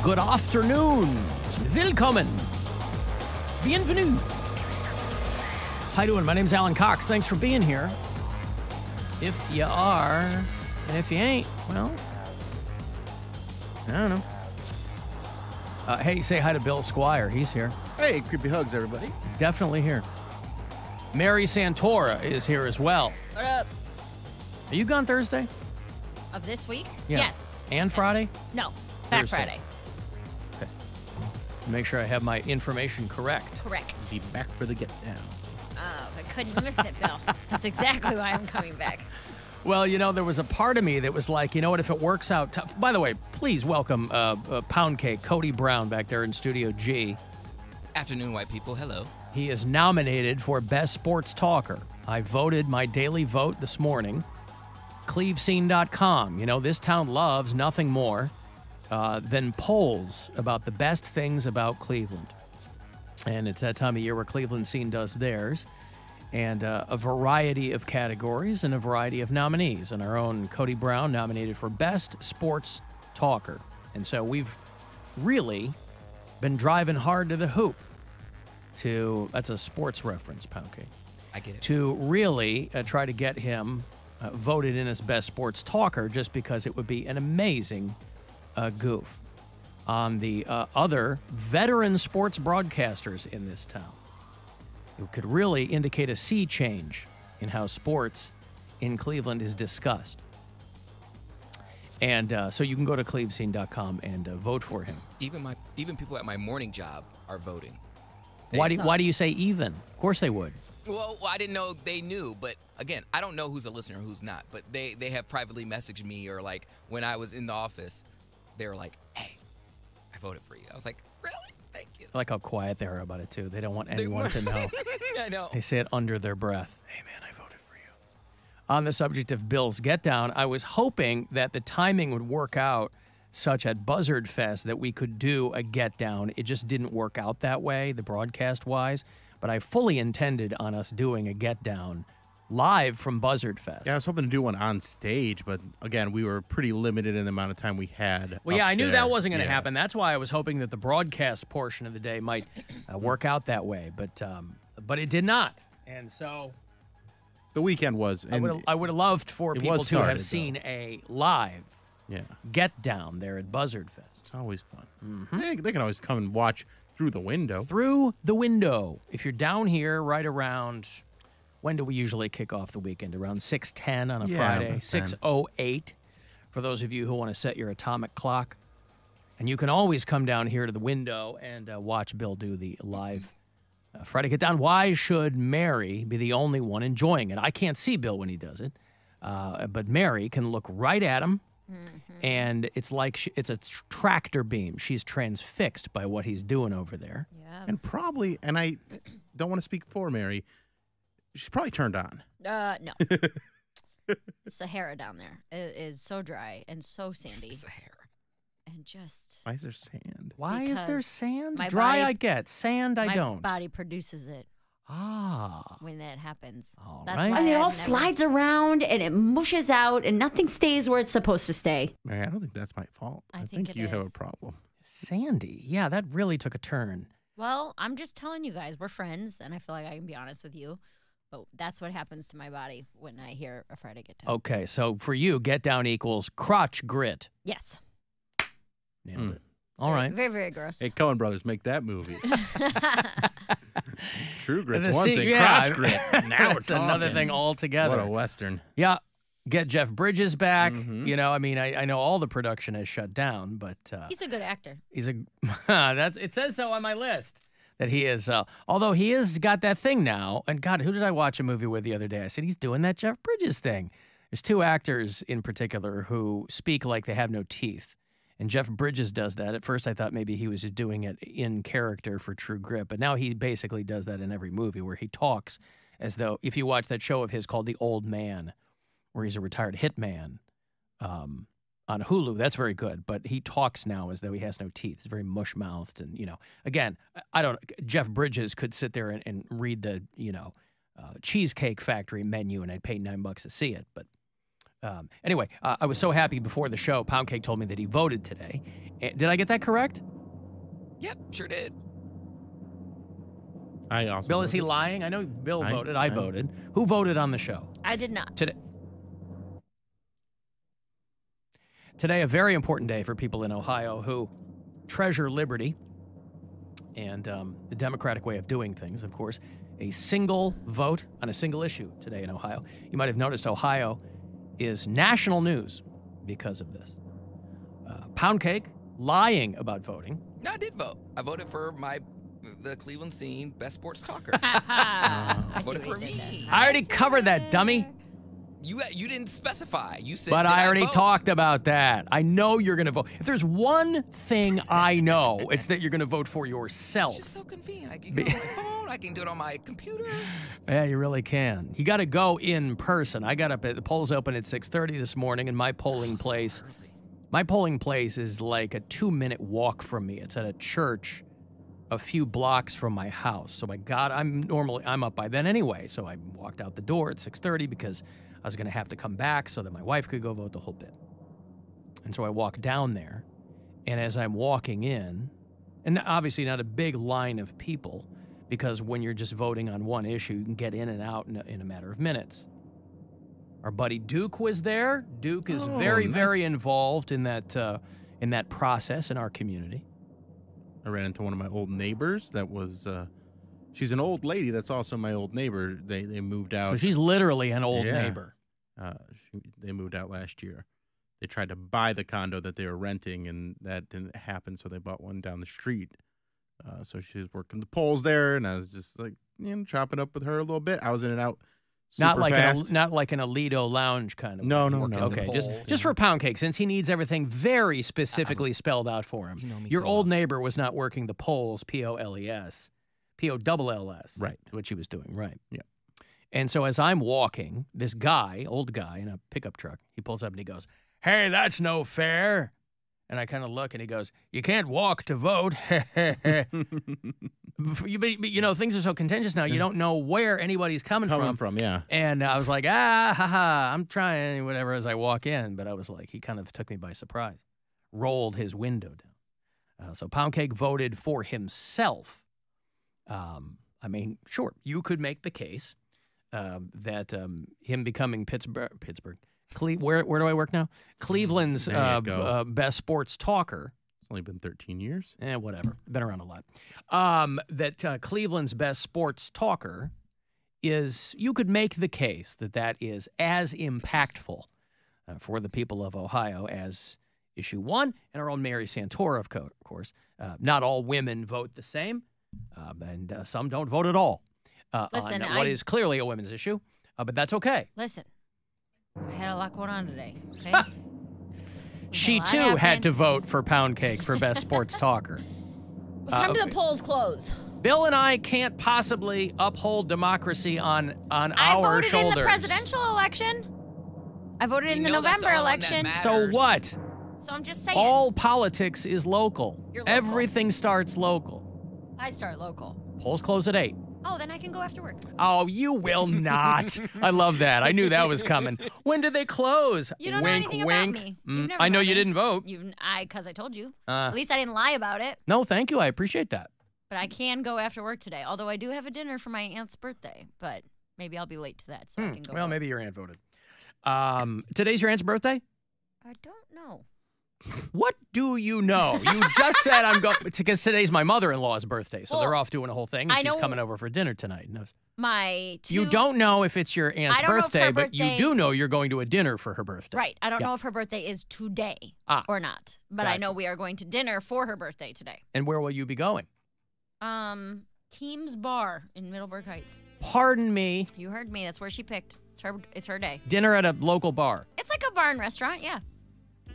Good afternoon. Willkommen. Bienvenue. How you doing? My name's Alan Cox. Thanks for being here. If you are, and if you ain't, well, I don't know. Hey, say hi to Bill Squire. He's here. Hey, creepy hugs, everybody. Definitely here. Mary Santora is here as well. What up? Are you gone Thursday? Of this week? Yeah. Yes. And Friday? No, back Thursday. Friday. Okay. Make sure I have my information correct. Correct. Be back for the get down. Oh, I couldn't miss it, Bill. That's exactly why I'm coming back. Well, you know, there was a part of me that was like, you know what, if it works out... By the way, please welcome Poundcake, Cody Brown back there in Studio G. Afternoon, white people. Hello. He is nominated for Best Sports Talker. I voted my daily vote this morning. Clevescene.com. You know, this town loves nothing more than polls about the best things about Cleveland. And it's that time of year where Cleveland Scene does theirs. And a variety of categories and a variety of nominees. And our own Cody Brown nominated for Best Sports Talker. And so we've really been driving hard to the hoop to, that's a sports reference, Poundcake. I get it. To really try to get him voted in as Best Sports Talker, just because it would be an amazing goof on the other veteran sports broadcasters in this town. It could really indicate a sea change in how sports in Cleveland is discussed. And so you can go to clevescene.com and vote for him. Even people at my morning job are voting. Why do you say even? Of course they would. Well, I didn't know they knew, but again, I don't know who's a listener and who's not. But they have privately messaged me, or like when I was in the office, they were like, "Hey, I voted for you." I was like, "Really? Thank you." I like how quiet they are about it too. They don't want anyone to know. I know. They say it under their breath. Hey man, I voted for you. On the subject of Bill's Get Down, I was hoping that the timing would work out such at Buzzard Fest that we could do a Get Down. It just didn't work out that way, the broadcast wise. But I fully intended on us doing a Get Down live from Buzzard Fest. Yeah, I was hoping to do one on stage, but again, we were pretty limited in the amount of time we had. Well, yeah, I knew there. that wasn't going to happen. That's why I was hoping that the broadcast portion of the day might work out that way, but it did not. And so The weekend was. And I would have loved for people to started, have seen a live Get Down there at Buzzard Fest. It's always fun. They can always come and watch through the window. Through the window. If you're down here right around, when do we usually kick off the weekend? Around 6:10 on a Friday. 6:08 for those of you who want to set your atomic clock. And you can always come down here to the window and watch Bill do the live Friday Get Down. Why should Mary be the only one enjoying it? I can't see Bill when he does it, but Mary can look right at him. And it's like it's a tractor beam. She's transfixed by what he's doing over there. Yeah. And probably, and I don't want to speak for Mary, she's probably turned on. No. Sahara down there is so dry and so sandy. Sahara. And just... Why is there sand? Why is there Because sand? my Dry body- I get. Sand I my don't. body produces it Ah. when that happens. All That's right. why And it I've all never- slides around and it mushes out and nothing stays where it's supposed to stay. Mary, I don't think that's my fault. I think it you have a is. problem. Sandy. Yeah, that really took a turn. Well, I'm just telling you guys, we're friends, and I feel like I can be honest with you. But that's what happens to my body when I hear a Friday Get Down. Okay, so for you, Get Down equals crotch grit. Yes. Nailed it. All right. Very, very gross. Hey, Coen Brothers, make that movie. True Grit's The one se- thing. yeah, Crotch Grit. Now it's another talking. thing altogether. What a Western. Yeah. Get Jeff Bridges back. Mhm. You know, I mean, I know all the production has shut down, but He's a good actor. he's a that's it says so on my list that he is although he has got that thing now. And God, who did I watch a movie with the other day? I said he's doing that Jeff Bridges thing. There's two actors in particular who speak like they have no teeth. And Jeff Bridges does that. At first I thought maybe he was just doing it in character for True Grit, but now he basically does that in every movie where he talks as though, if you watch that show of his called The Old Man, where he's a retired hitman on Hulu. That's very good, but he talks now as though he has no teeth. He's very mush-mouthed, and again, I don't. Jeff Bridges could sit there and read the Cheesecake Factory menu, and I'd pay $9 to see it. But Anyway, I was so happy before the show. Poundcake told me that he voted today. Did I get that correct? Yep, sure did. I also. Bill, is he voted. lying? I know Bill voted. I voted. Who voted on the show? I did not. Today, a very important day for people in Ohio who treasure liberty and the democratic way of doing things, of course. A single vote on a single issue today in Ohio. You might have noticed Ohio is national news because of this. Poundcake lying about voting. No, I did vote. I voted for the Cleveland Scene Best Sports Talker. I voted see what for you did me. there. I already covered that, dummy. You didn't specify. You said. But did I already vote? talked about that. I know you're going to vote. If there's one thing I know, it's that you're going to vote for yourself. It's just so convenient. I can do it on my phone. I can do it on my computer. Yeah, you really can. You got to go in person. I got up at the polls open at 6:30 this morning, and my polling place. My polling place is like a 2-minute walk from me. It's at a church a few blocks from my house. So I'm up by then anyway. So I walked out the door at 6:30 because I was going to have to come back so that my wife could go vote the whole bit. And so I walked down there, and as I'm walking in, and obviously not a big line of people, because when you're just voting on one issue, you can get in and out in a matter of minutes. Our buddy Duke was there. Duke is very, very involved in that process in our community. I ran into one of my old neighbors that was, she's an old lady that's also my old neighbor. They moved out. So she's literally an old Yeah. neighbor. They moved out last year. They tried to buy the condo that they were renting, and that didn't happen, so they bought one down the street. So she was working the polls there, and I was just like, chopping up with her a little bit. I was in and out Not super like fast. not like an Alito lounge kind of. No, way. no, Working no. the Okay, polls, just for Poundcake, since he needs everything very specifically spelled out for him. You know me Your so old well. neighbor was not working the polls, POLES, POLLS. Right. What she was doing, right. Yeah. And so as I'm walking, this guy, old guy in a pickup truck, he pulls up and he goes, "Hey, that's no fair." And I kind of look and he goes, "You can't walk to vote." Things are so contentious now. You don't know where anybody's coming from. Yeah. And I was like, I'm trying whatever as I walk in. But I was like, he kind of took me by surprise, rolled his window down. So Poundcake voted for himself. Sure, you could make the case that him becoming Pittsburgh, where do I work now? Cleveland's There you go. best sports talker. It's only been 13 years. Whatever. Been around a lot. That Cleveland's best sports talker is, you could make the case that is as impactful for the people of Ohio as issue 1 and our own Mary Santora, of course. Not all women vote the same, and some don't vote at all Listen, on what is clearly a women's issue, but that's okay. Listen, I had a lot going on today. Okay. She, lot too, had happening. to vote for Poundcake for best sports talker. What time do the polls close? Bill and I can't possibly uphold democracy on I our voted shoulders. in the presidential election. I voted in the know that's the November one that election. matters. So what? So I'm just saying. All politics is local. You're local. Everything starts local. I start local. Polls close at 8. Oh, then I can go after work. Oh, you will not. I love that. I knew that was coming. When did they close? You don't know wink, anything wink. about me. You've never I know known you me. didn't vote. Because I told you. At least I didn't lie about it. No, thank you. I appreciate that. But I can go after work today. Although I do have a dinner for my aunt's birthday. But maybe I'll be late to that, so I can go. Well, vote. maybe your aunt voted. Today's your aunt's birthday? I don't know. What do you know? You just said I'm going because today's my mother-in-law's birthday, so Well, they're off doing a whole thing. And I she's know- coming over for dinner tonight. No. My two. You don't know if it's your aunt's I don't know if birthday, her but you birthday- do know you're going to a dinner for her birthday. Right. I don't Yeah. know if her birthday is today Ah, or not. But I gotcha. know we are going to dinner for her birthday today. And where will you be going? Team's Bar in Middleburg Heights. Pardon me. You heard me. That's where she picked. It's her day. Dinner at a local bar. It's like a bar and restaurant, yeah.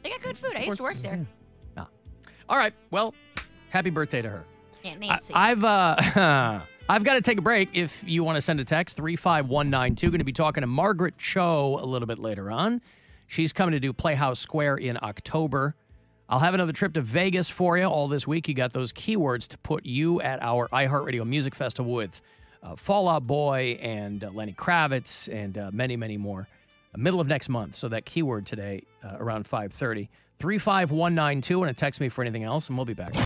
They got good food. I used to work there. All right. Well, happy birthday to her. Aunt Nancy. I've got to take a break. If you want to send a text, 35192. Going to be talking to Margaret Cho a little bit later on. She's coming to do Playhouse Square in October. I'll have another trip to Vegas for you all this week. You got those keywords to put you at our iHeartRadio Music Festival with Fall Out Boy and Lenny Kravitz and many, many more. middle of next month. So that keyword today around 5:30. 35192 and text me for anything else, and we'll be back.